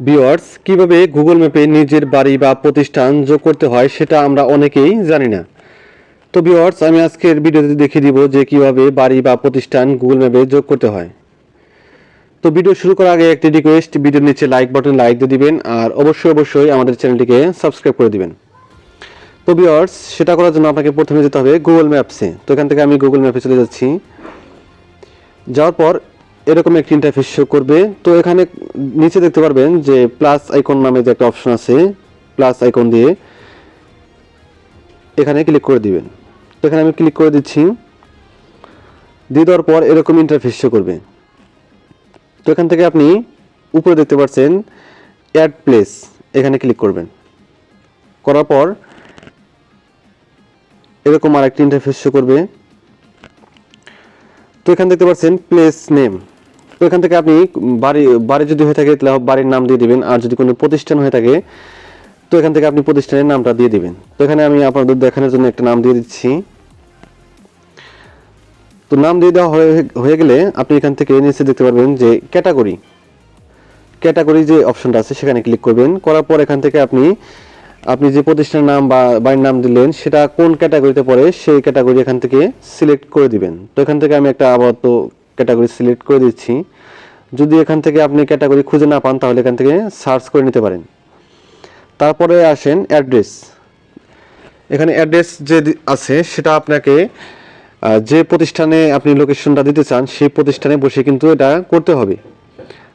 Viewers, কিভাবে Google ম্যাপে নিজের বাড়ি বা প্রতিষ্ঠান যোগ করতে হয় সেটা আমরা অনেকেই জানি না। তো ভিউয়ার্স, আমি আজকের ভিডিওতে দেখিয়ে দিব যে কিভাবে বাড়ি বা প্রতিষ্ঠান গুগল ম্যাপে যোগ করতে হয়। তো ভিডিও শুরু করার আগে একটি রিকোয়েস্ট, ভিডিওর নিচে লাইক বাটন লাইক দিয়ে দিবেন আর অবশ্যই আমাদের চ্যানেলটিকে সাবস্ক্রাইব করে দিবেন। তো ভিউয়ার্স, সেটা করার জন্য আপনাকে প্রথমে যেতে হবে গুগল ম্যাপসে। তো এখান থেকে আমি গুগল ম্যাপে চলে যাচ্ছি। যাওয়ার পর এরকম একটি ইন্টারফেস শো করবে। তো এখানে নিচে দেখতে পারবেন যে প্লাস আইকন নামে যে একটা অপশন আছে, প্লাস আইকন দিয়ে এখানে ক্লিক করে দিবেন। তো এখানে আমি ক্লিক করে দিচ্ছি। দিয়ে দেওয়ার পর এরকম ইন্টারফেস শো করবে। তো এখান থেকে আপনি উপরে দেখতে পাচ্ছেন অ্যাড প্লেস, এখানে ক্লিক করবেন। করার পর এরকম আরেকটি ইন্টারফেস শো করবে। তো এখানে দেখতে পাচ্ছেন প্লেস নেম। তো এখান থেকে আপনি বাড়ি যদি হয়ে থাকে তাহলে বাড়ির নাম দিয়ে দিবেন, আর যদি কোনো প্রতিষ্ঠান হয়ে থাকে তো এখান থেকে আপনি প্রতিষ্ঠানের নামটা দিয়ে দিবেন। তো এখানে আমি আপনাদের দেখানোর জন্য একটা নাম দিয়ে দিচ্ছি। তো নাম দিয়ে দেওয়া হয়ে গেলে আপনি এখান থেকে নিচে দেখতে পারবেন যে ক্যাটাগরি যে অপশনটা আছে সেখানে ক্লিক করবেন। করার পর এখান থেকে আপনি যে প্রতিষ্ঠানের নাম বা বাড়ির নাম দিলেন সেটা কোন ক্যাটাগরিতে পড়ে সেই ক্যাটাগরি এখান থেকে সিলেক্ট করে দিবেন। তো এখান থেকে আমি একটা আপাতত ক্যাটাগরি সিলেক্ট করে দিচ্ছি। যদি এখান থেকে আপনি ক্যাটাগরি খুঁজে না পান তাহলে এখান থেকে সার্চ করে নিতে পারেন। তারপরে আসেন অ্যাড্রেস। এখানে অ্যাড্রেস যে আছে সেটা আপনাকে যে প্রতিষ্ঠানে আপনি লোকেশনটা দিতে চান সেই প্রতিষ্ঠানে বসে কিন্তু এটা করতে হবে,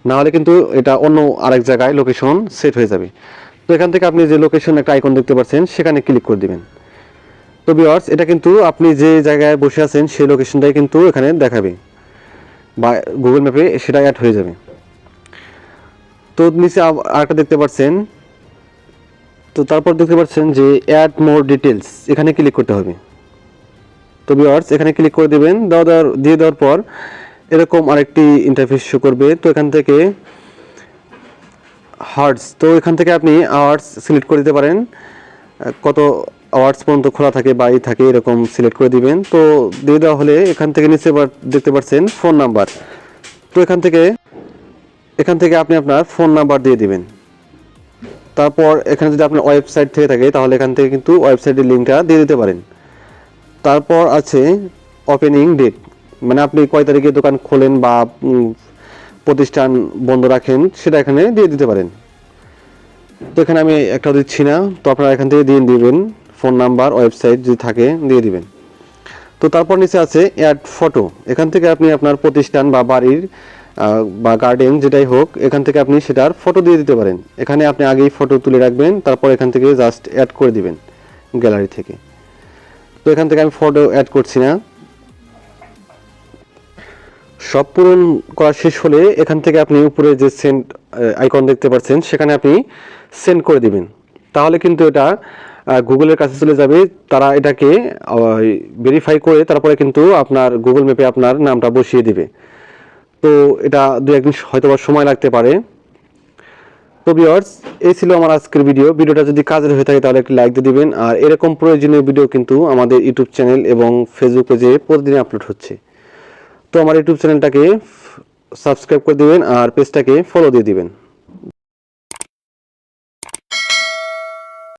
না হলে কিন্তু এটা অন্য আরেক জায়গায় লোকেশন সেট হয়ে যাবে। তো এখান থেকে আপনি যে লোকেশন একটা আইকন দেখতে পাচ্ছেন সেখানে ক্লিক করে দিবেন। তো ভিউয়ার্স, এটা কিন্তু আপনি যে জায়গায় বসে আছেন সেই লোকেশনটাই কিন্তু এখানে দেখাবে বা গুগল ম্যাপে সেটা অ্যাড হয়ে যাবে। তো নিচে আরেকটা দেখতে পাচ্ছেন, তো তারপর দেখতে পাচ্ছেন যে অ্যাড মোর ডিটেলস, এখানে ক্লিক করতে হবে। তো ভিউয়ার্স, এখানে ক্লিক করে দিবেন। দিয়ে দেওয়ার পর এরকম আরেকটি ইন্টারফেস শো করবে। তো এখান থেকে হার্টস, তো এখান থেকে আপনি আওয়ার্স সিলেক্ট করে দিতে পারেন, কত আওয়ার্স পর্যন্ত খোলা থাকে বা থাকে এরকম সিলেক্ট করে দিবেন। তো দিয়ে দেওয়া হলে এখান থেকে নিচে দেখতে পাচ্ছেন ফোন নাম্বার। তো এখান থেকে আপনি আপনার ফোন নাম্বার দিয়ে দিবেন। তারপর এখানে যদি আপনার ওয়েবসাইট থেকে থাকে তাহলে এখান থেকে কিন্তু ওয়েবসাইটের লিঙ্কটা দিয়ে দিতে পারেন। তারপর আছে ওপেনিং ডেট, মানে আপনি কয় তারিখে দোকান খোলেন বা প্রতিষ্ঠান বন্ধ রাখেন সেটা এখানে দিয়ে দিতে পারেন। তো এখানে আমি একটা দিচ্ছি না, তো আপনারা এখান থেকে দিয়ে দিবেন ফোন নাম্বার, ওয়েবসাইট যদি থাকে দিয়ে দিবেন। তো তারপর নিচে আছে অ্যাড ফটো। এখান থেকে আপনি আপনার প্রতিষ্ঠান বা বাড়ির বা গার্ডেন যেটাই হোক এখান থেকে আপনি সেটার ফটো দিয়ে দিতে পারেন। এখানে আপনি আগেই ফটো তুলে রাখবেন, তারপর এখান থেকে জাস্ট অ্যাড করে দিবেন গ্যালারি থেকে। তো এখান থেকে আমি ফটো অ্যাড করছি না। সব পূরণ করা শেষ হলে এখান থেকে আপনি উপরে যে সেন্ড আইকন দেখতে পাচ্ছেন সেখানে আপনি সেন্ড করে দিবেন। তাহলে কিন্তু এটা গুগলের কাছে চলে যাবে, তারা এটাকে ভেরিফাই করে তারপরে কিন্তু আপনার গুগল ম্যাপে আপনার নামটা বসিয়ে দিবে। তো এটা দু একদিন হয়তোবা সময় লাগতে পারে। তো ভিউয়ার্স, এই ছিল আমার আজকের ভিডিওটা যদি কাজের হয়ে থাকে তাহলে একটি লাইক দিয়ে দিবেন। আর এরকম প্রয়োজনীয় ভিডিও কিন্তু আমাদের ইউটিউব চ্যানেল এবং ফেসবুক পেজে প্রতিদিন আপলোড হচ্ছে। তো আমার ইউটিউব চ্যানেলটাকে সাবস্ক্রাইব করে দিবেন আর পেজটাকে ফলো দিয়ে দিবেন।